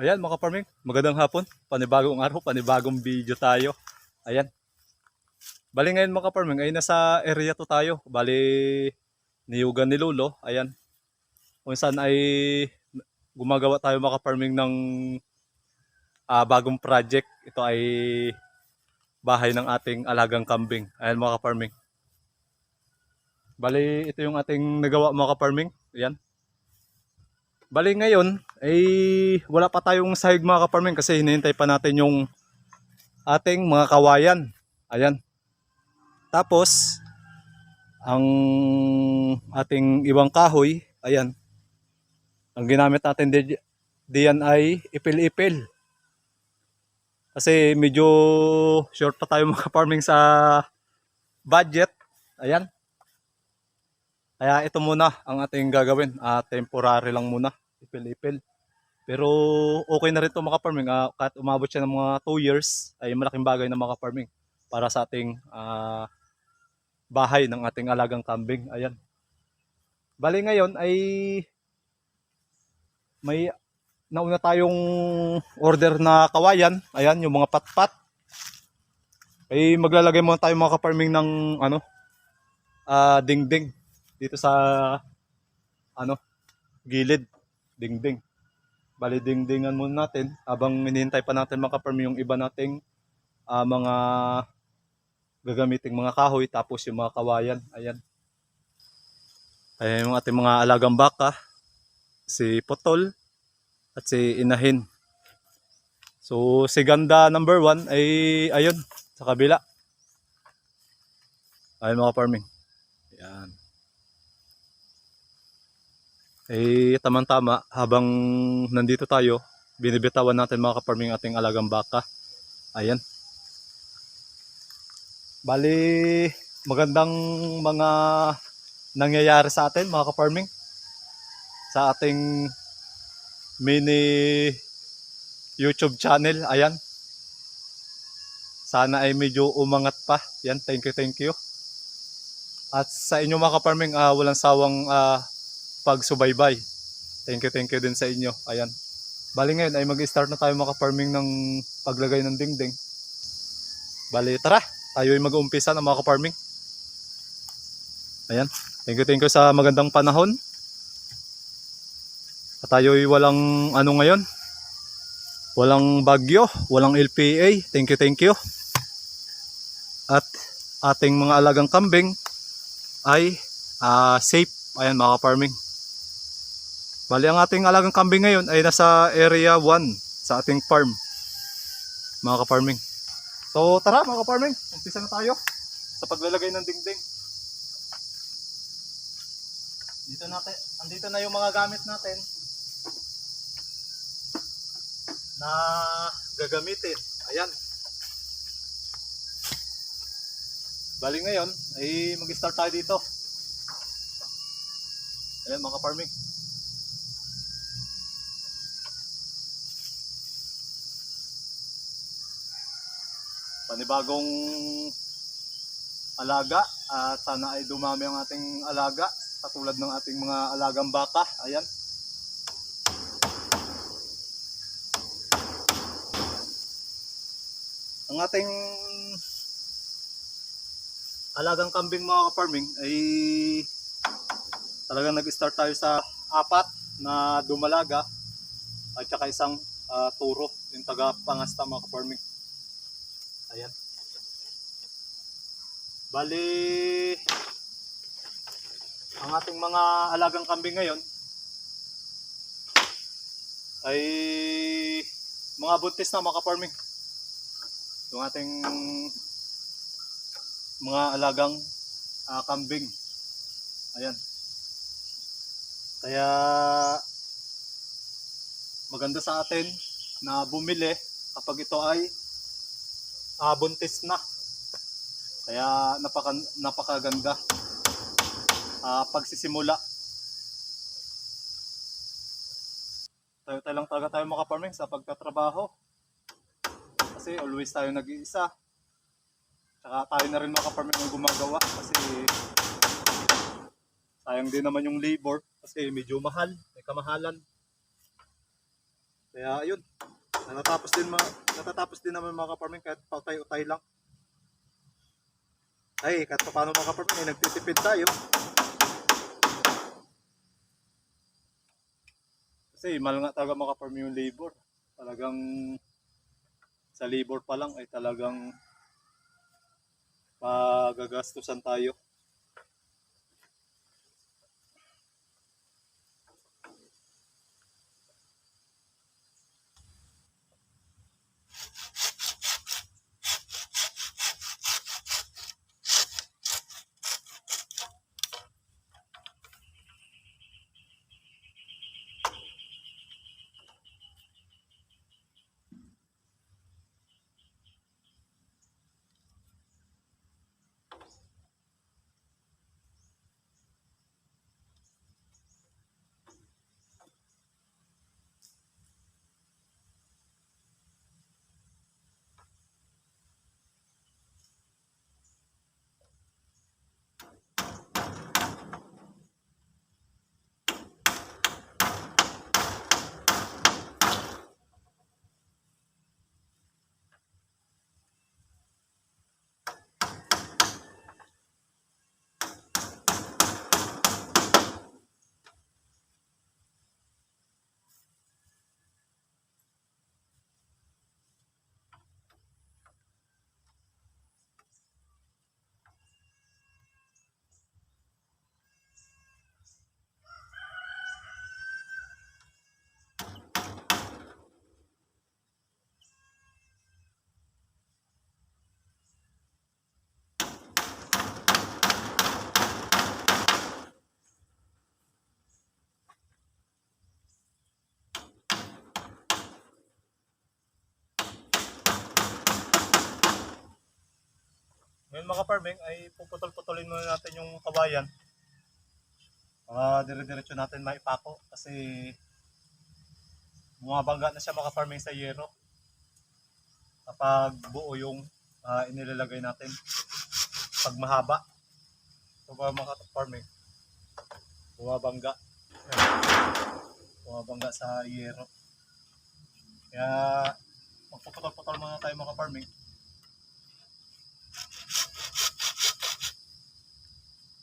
Ayan mga farming, magandang hapon, panibagong araw, panibagong video tayo. Ayan, bali ngayon mga farming ay nasa area to tayo. Bali niyugan ni Lolo, ayan. Kung saan ay gumagawa tayo mga farming ng bagong project. Ito ay bahay ng ating alagang kambing. Ayan mga farming. Bali ito yung ating nagawa mga farming. Ayan. Bali ngayon ay wala pa tayong sahig mga farming kasi hinihintay pa natin yung ating mga kawayan. Ayan. Tapos, ang ating ibang kahoy, ayan, ang ginamit natin diyan ay ipil-ipil. Kasi medyo short pa tayo mga farming sa budget. Ayan. Kaya ito muna ang ating gagawin. Temporary lang muna. Ipil-ipil. Pero okay na rin ito mga farming. Kahit umabot siya ng mga 2 years, ay malaking bagay na mga farming para sa ating bahay ng ating alagang kambing. Ayan. Bali ngayon ay may nauna tayong order na kawayan. Ayan, yung mga patpat. Ay maglalagay muna tayo mga ka-farming ng dingding dito sa gilid. Dingding. Bali dingdingan muna natin habang hinihintay pa natin mga ka-farming yung iba nating mga gagamiting mga kahoy tapos yung mga kawayan. Ayan. Ayan yung ating mga alagang baka, si Potol at si Inahin. So si ganda number 1 ay ayun sa kabila. Ayun mga farming. Ayan. Tamang-tama habang nandito tayo, binibitawan natin mga ka-farming ating alagang baka. Ayan. Bali magandang mga nangyayari sa atin mga ka-farming sa ating mini YouTube channel. Ayan. Sana ay medyo umangat pa. Yan, thank you. At sa inyo mga ka-farming, walang sawang pagsubaybay. Thank you din sa inyo. Ayan. Bali ngayon ay mag-start na tayo mga ka-farming ng paglagay ng dingding. Bali tara, tayo ay mag-uumpisa ng mga ka-farming. Ayan. Thank you sa magandang panahon. At tayo ay walang ngayon. Walang bagyo, walang LPA. Thank you. At ating mga alagang kambing ay safe. Ayan mga ka-farming. Bali ang ating alagang kambing ngayon ay nasa area 1 sa ating farm. Mga ka-farming. So tara mga ka-farming, umpisa na tayo sa paglalagay ng dingding. Andito na yung mga gamit natin na gagamitin. Ayan. Bali ngayon ay mag-start tayo dito. Ayan mga farming. Panibagong alaga at sana ay dumami ang ating alaga katulad ng ating mga alagang baka. Ayan. Ang ating alagang kambing mga ka-farming ay talagang nag-start tayo sa 4 na dumalaga at saka isang turo, yung taga-pangasta mga ka-farming. Ayan. Bali ang ating mga alagang kambing ngayon ay mga buntis na mga ka-farming. Yung ating mga alagang kambing. Ayan. Kaya maganda sa atin na bumili kapag ito ay buntis na. Kaya napakaganda pagsisimula. Tayo lang talaga tayo mga farming sa pagtatrabaho. Kasi always tayo nag-iisa. Saka tayo na rin mga farming ang gumagawa kasi sayang din naman yung labor kasi medyo mahal, may kamahalan. Kaya ayun, natatapos din naman mga ka-farming kahit pautay-utay lang. Ay, kahit paano mga ka-farming, ay nagtitipid tayo. Kasi mahal nga talaga mga ka-farming yung labor. Talagang sa labor pa lang ay talagang magagastusan tayo. Ngayon mga farming ay puputol-putulin muna natin yung kawayan. Dire-diretso natin maipako kasi bumabangga na siya mga farming sa yero. Kapag buo yung inilalagay natin. Pag mahaba. Ito ba mga farming? Bumabangga. Bumabangga sa yero. Kaya magpuputol-putol muna tayo mga farming.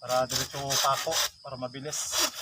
Para diretso pako, para mabilis.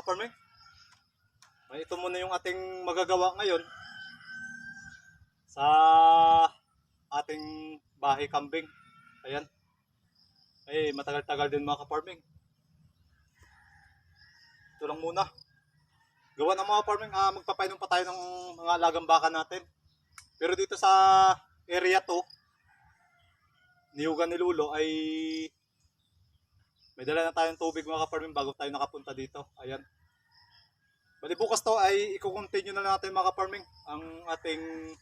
kaparming. Ay, ito muna yung ating magagawa ngayon sa ating bahay kambing. Ayan. Ay, matagal-tagal din mga kaparming. Ito lang muna. Gawa ng mga farming, magpapainom pa tayo ng mga alagang baka natin. Pero dito sa area to, niyugan ni Lulo ay may dala na tayong tubig mga kaparming bago tayo nakapunta dito. Ayan. Bali bukas to ay i-continue na lang natin mga kaparming ang ating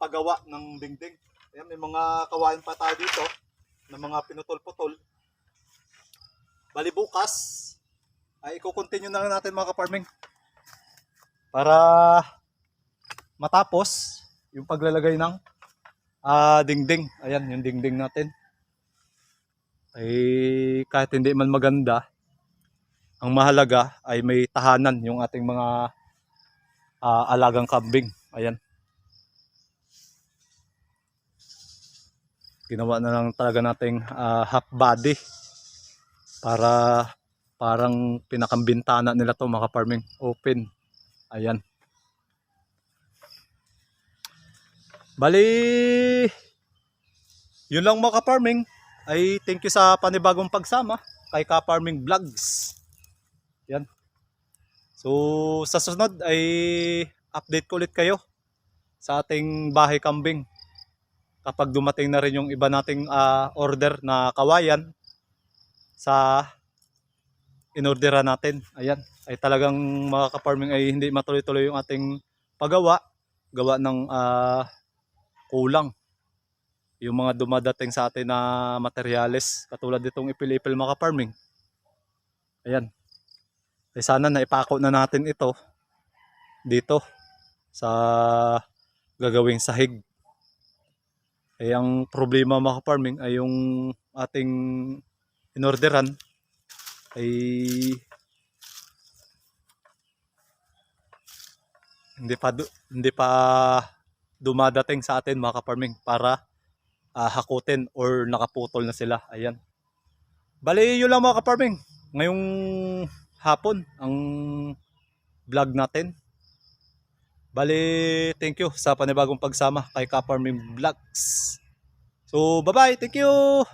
paggawa ng dingding. Ayan, may mga kawain pa tayo dito na mga pinutol-putol. Bali bukas ay i-continue na lang natin mga kaparming para matapos yung paglalagay ng dingding. Ayan, yung dingding natin. Ay kahit hindi man maganda, ang mahalaga ay may tahanan yung ating mga alagang kambing. Ayan. Ginawa na lang talaga nating half body para parang pinakambintana nila to mga farming, open. Ayan. Bali yun lang mga ka-farming. Ay thank you sa panibagong pagsama kay Ka-Farming Vlogs. Yan. So sa susunod ay update ko ulit kayo sa ating bahay kambing. Kapag dumating na rin yung iba nating order na kawayan sa inorderan natin. Ayan. Ay talagang mga ka-farming ay hindi matuloy-tuloy yung ating paggawa. Gawa ng kulang yung mga dumadating sa atin na materyales katulad ditong ipil-ipil mga ka-farming. Ayan. Ay sana naipako na natin ito dito sa gagawing sahig. Ay ang problema mga ka-farming ay yung ating inorderan ay hindi pa dumadating sa atin mga ka-farming para hakutin or nakaputol na sila. Ayan. Bali yun lang mga ka-farming. Ngayong hapon ang vlog natin. Bali thank you sa panibagong pagsama kay Ka-Farming Vlogs. So bye bye, thank you.